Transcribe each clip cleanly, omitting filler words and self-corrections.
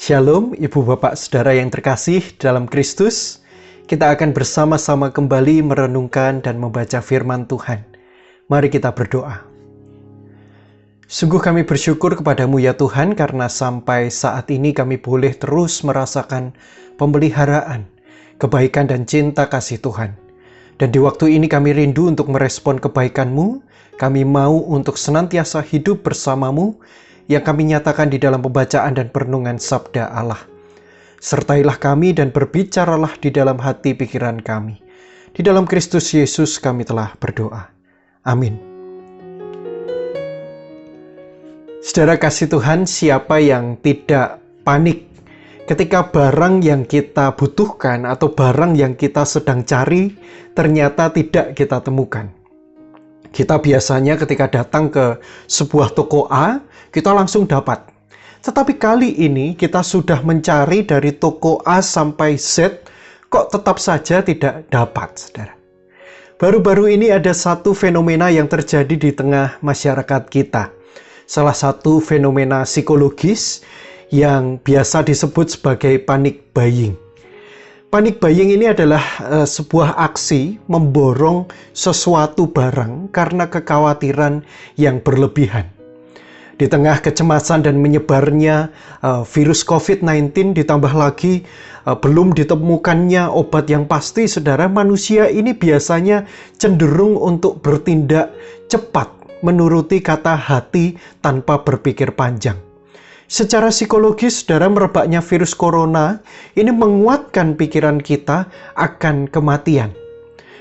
Shalom, Ibu Bapak Saudara yang terkasih dalam Kristus. Kita akan bersama-sama kembali merenungkan dan membaca firman Tuhan. Mari kita berdoa. Sungguh kami bersyukur kepadamu ya Tuhan, karena sampai saat ini kami boleh terus merasakan pemeliharaan, kebaikan dan cinta kasih Tuhan. Dan di waktu ini kami rindu untuk merespon kebaikan-Mu. Kami mau untuk senantiasa hidup bersama-Mu, yang kami nyatakan di dalam pembacaan dan perenungan Sabda Allah. Sertailah kami dan berbicaralah di dalam hati pikiran kami. Di dalam Kristus Yesus kami telah berdoa. Amin. Saudara kasih Tuhan, siapa yang tidak panik ketika barang yang kita butuhkan atau barang yang kita sedang cari ternyata tidak kita temukan? Kita biasanya ketika datang ke sebuah toko A, kita langsung dapat. Tetapi kali ini kita sudah mencari dari toko A sampai Z, kok tetap saja tidak dapat, saudara. Baru-baru ini ada satu fenomena yang terjadi di tengah masyarakat kita. Salah satu fenomena psikologis yang biasa disebut sebagai panic buying. Panic buying ini adalah sebuah aksi memborong sesuatu barang karena kekhawatiran yang berlebihan. Di tengah kecemasan dan menyebarnya virus COVID-19, ditambah lagi belum ditemukannya obat yang pasti, saudara, manusia ini biasanya cenderung untuk bertindak cepat menuruti kata hati tanpa berpikir panjang. Secara psikologis, saudara, merebaknya virus corona ini menguatkan pikiran kita akan kematian.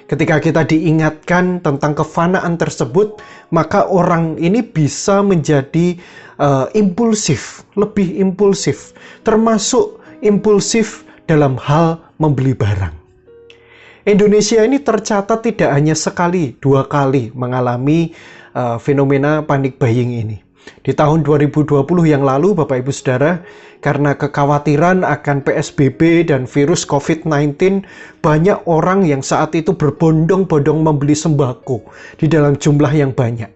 Ketika kita diingatkan tentang kefanaan tersebut, maka orang ini bisa menjadi impulsif, lebih impulsif, termasuk impulsif dalam hal membeli barang. Indonesia ini tercatat tidak hanya sekali, 2 kali mengalami fenomena panic buying ini. Di tahun 2020 yang lalu, Bapak Ibu Saudara, karena kekhawatiran akan PSBB dan virus COVID-19, banyak orang yang saat itu berbondong-bondong membeli sembako di dalam jumlah yang banyak,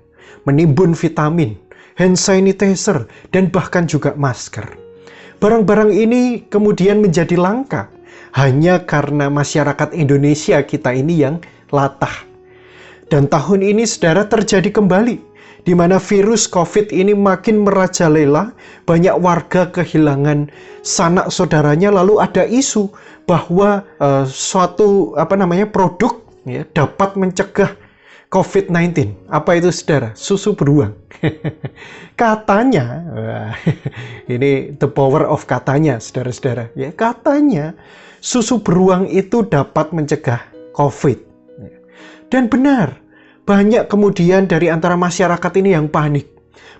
menimbun vitamin, hand sanitizer, dan bahkan juga masker. Barang-barang ini kemudian menjadi langka hanya karena masyarakat Indonesia kita ini yang latah. Dan tahun ini, saudara, terjadi kembali, di mana virus COVID ini makin merajalela, banyak warga kehilangan sanak saudaranya, lalu ada isu bahwa suatu produk ya, dapat mencegah COVID-19. Apa itu, saudara? Susu beruang. Katanya, ini the power of katanya, saudara-saudara. Ya, katanya susu beruang itu dapat mencegah COVID. Dan benar. Banyak kemudian dari antara masyarakat ini yang panik,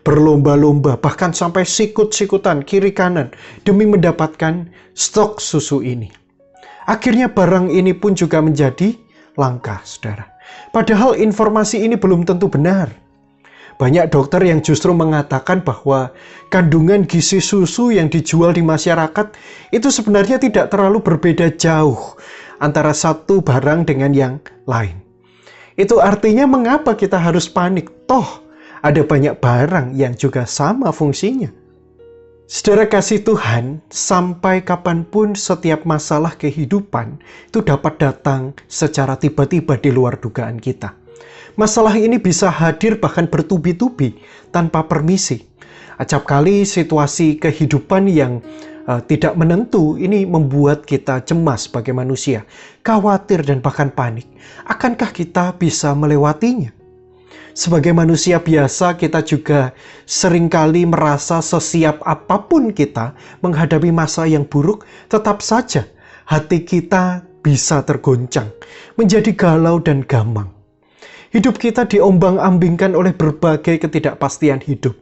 berlomba-lomba, bahkan sampai sikut-sikutan kiri kanan demi mendapatkan stok susu ini. Akhirnya barang ini pun juga menjadi langka, saudara. Padahal informasi ini belum tentu benar. Banyak dokter yang justru mengatakan bahwa kandungan gizi susu yang dijual di masyarakat itu sebenarnya tidak terlalu berbeda jauh antara satu barang dengan yang lain. Itu artinya mengapa kita harus panik? Toh, ada banyak barang yang juga sama fungsinya. Saudara kasih Tuhan, sampai kapanpun setiap masalah kehidupan itu dapat datang secara tiba-tiba di luar dugaan kita. Masalah ini bisa hadir bahkan bertubi-tubi tanpa permisi. Acap kali situasi kehidupan yang tidak menentu ini membuat kita cemas sebagai manusia, khawatir dan bahkan panik. Akankah kita bisa melewatinya? Sebagai manusia biasa, kita juga seringkali merasa sesiap apapun kita menghadapi masa yang buruk, tetap saja hati kita bisa tergoncang, menjadi galau dan gamang. Hidup kita diombang-ambingkan oleh berbagai ketidakpastian hidup.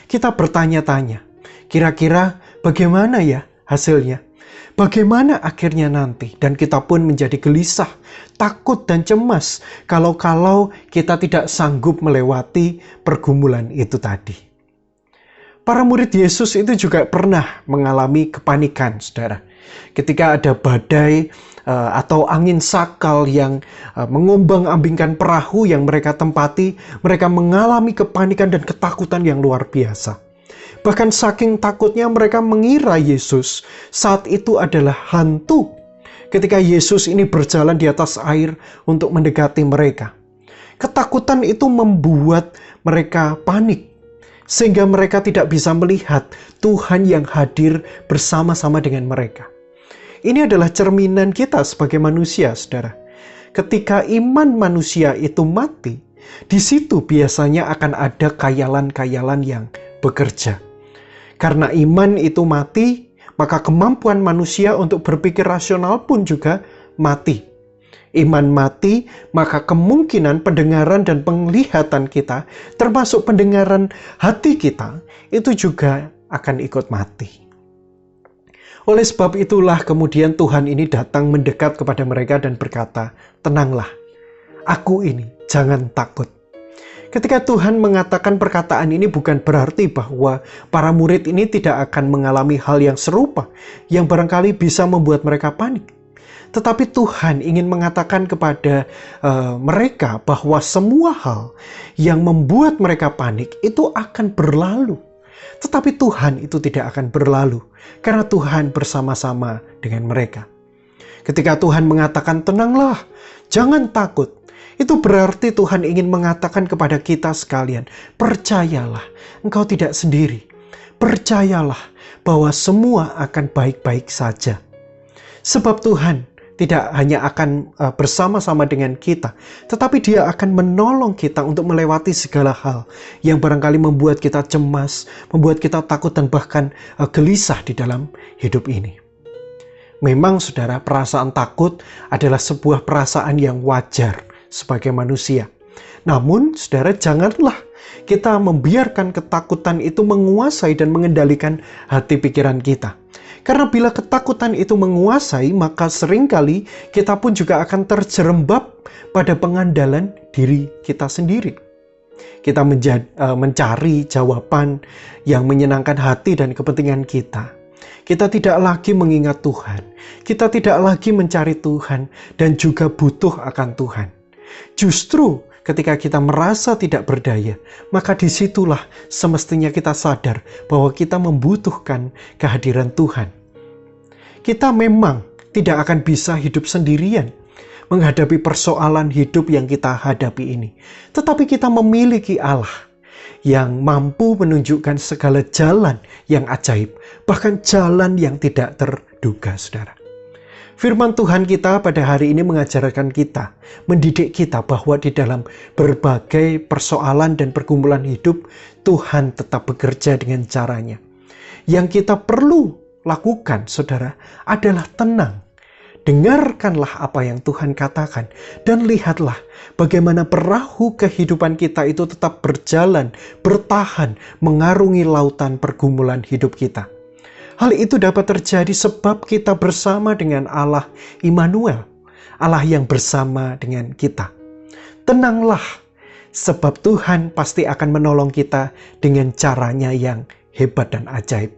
Kita bertanya-tanya, kira-kira bagaimana ya hasilnya? Bagaimana akhirnya nanti? Dan kita pun menjadi gelisah, takut dan cemas kalau kita tidak sanggup melewati pergumulan itu tadi. Para murid Yesus itu juga pernah mengalami kepanikan, saudara. Ketika ada badai atau angin sakal yang mengombang-ambingkan perahu yang mereka tempati, mereka mengalami kepanikan dan ketakutan yang luar biasa. Bahkan saking takutnya mereka mengira Yesus saat itu adalah hantu. Ketika Yesus ini berjalan di atas air untuk mendekati mereka. Ketakutan itu membuat mereka panik. Sehingga mereka tidak bisa melihat Tuhan yang hadir bersama-sama dengan mereka. Ini adalah cerminan kita sebagai manusia, saudara. Ketika iman manusia itu mati, di situ biasanya akan ada khayalan-khayalan yang bekerja. Karena iman itu mati, maka kemampuan manusia untuk berpikir rasional pun juga mati. Iman mati, maka kemungkinan pendengaran dan penglihatan kita, termasuk pendengaran hati kita, itu juga akan ikut mati. Oleh sebab itulah kemudian Tuhan ini datang mendekat kepada mereka dan berkata, "Tenanglah, aku ini, jangan takut." Ketika Tuhan mengatakan perkataan ini bukan berarti bahwa para murid ini tidak akan mengalami hal yang serupa, yang barangkali bisa membuat mereka panik. Tetapi Tuhan ingin mengatakan kepada mereka bahwa semua hal yang membuat mereka panik itu akan berlalu. Tetapi Tuhan itu tidak akan berlalu, karena Tuhan bersama-sama dengan mereka. Ketika Tuhan mengatakan, "Tenanglah, jangan takut," itu berarti Tuhan ingin mengatakan kepada kita sekalian, percayalah, engkau tidak sendiri. Percayalah bahwa semua akan baik-baik saja. Sebab Tuhan tidak hanya akan bersama-sama dengan kita, tetapi Dia akan menolong kita untuk melewati segala hal yang barangkali membuat kita cemas, membuat kita takut dan bahkan gelisah di dalam hidup ini. Memang saudara, perasaan takut adalah sebuah perasaan yang wajar sebagai manusia. Namun saudara, janganlah kita membiarkan ketakutan itu menguasai dan mengendalikan hati pikiran kita. Karena bila ketakutan itu menguasai, maka seringkali kita pun juga akan terjerembab pada pengandalan diri kita sendiri. Kita mencari jawaban yang menyenangkan hati dan kepentingan kita. Kita tidak lagi mengingat Tuhan. Kita tidak lagi mencari Tuhan dan juga butuh akan Tuhan. Justru ketika kita merasa tidak berdaya, maka disitulah semestinya kita sadar bahwa kita membutuhkan kehadiran Tuhan. Kita memang tidak akan bisa hidup sendirian menghadapi persoalan hidup yang kita hadapi ini. Tetapi kita memiliki Allah yang mampu menunjukkan segala jalan yang ajaib, bahkan jalan yang tidak terduga, saudara. Firman Tuhan kita pada hari ini mengajarkan kita, mendidik kita bahwa di dalam berbagai persoalan dan pergumulan hidup, Tuhan tetap bekerja dengan caranya. Yang kita perlu lakukan, saudara, adalah tenang. Dengarkanlah apa yang Tuhan katakan dan lihatlah bagaimana perahu kehidupan kita itu tetap berjalan, bertahan, mengarungi lautan pergumulan hidup kita. Hal itu dapat terjadi sebab kita bersama dengan Allah Immanuel, Allah yang bersama dengan kita. Tenanglah, sebab Tuhan pasti akan menolong kita dengan caranya yang hebat dan ajaib.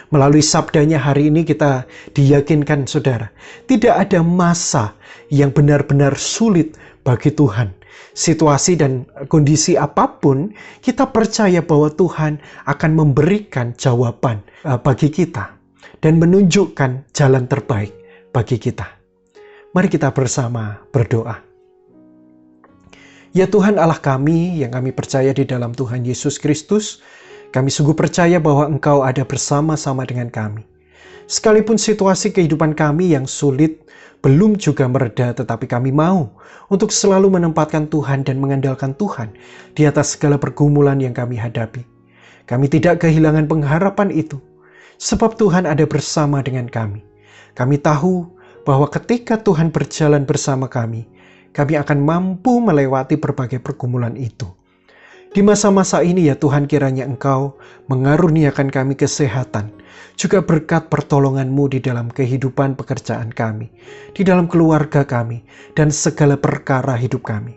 Melalui sabdanya hari ini kita diyakinkan, saudara, tidak ada masa yang benar-benar sulit bagi Tuhan. Situasi dan kondisi apapun, kita percaya bahwa Tuhan akan memberikan jawaban bagi kita dan menunjukkan jalan terbaik bagi kita. Mari kita bersama berdoa. Ya Tuhan Allah kami yang kami percaya di dalam Tuhan Yesus Kristus, kami sungguh percaya bahwa Engkau ada bersama-sama dengan kami. Sekalipun situasi kehidupan kami yang sulit belum juga mereda, tetapi kami mau untuk selalu menempatkan Tuhan dan mengandalkan Tuhan di atas segala pergumulan yang kami hadapi. Kami tidak kehilangan pengharapan itu, sebab Tuhan ada bersama dengan kami. Kami tahu bahwa ketika Tuhan berjalan bersama kami akan mampu melewati berbagai pergumulan itu. Di masa-masa ini ya Tuhan, kiranya Engkau mengaruniakan kami kesehatan, juga berkat pertolongan-Mu di dalam kehidupan pekerjaan kami, di dalam keluarga kami, dan segala perkara hidup kami.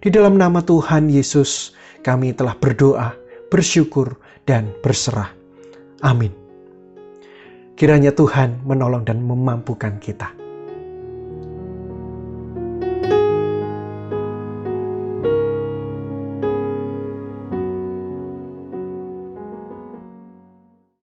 Di dalam nama Tuhan Yesus, kami telah berdoa, bersyukur, dan berserah. Amin. Kiranya Tuhan menolong dan memampukan kita.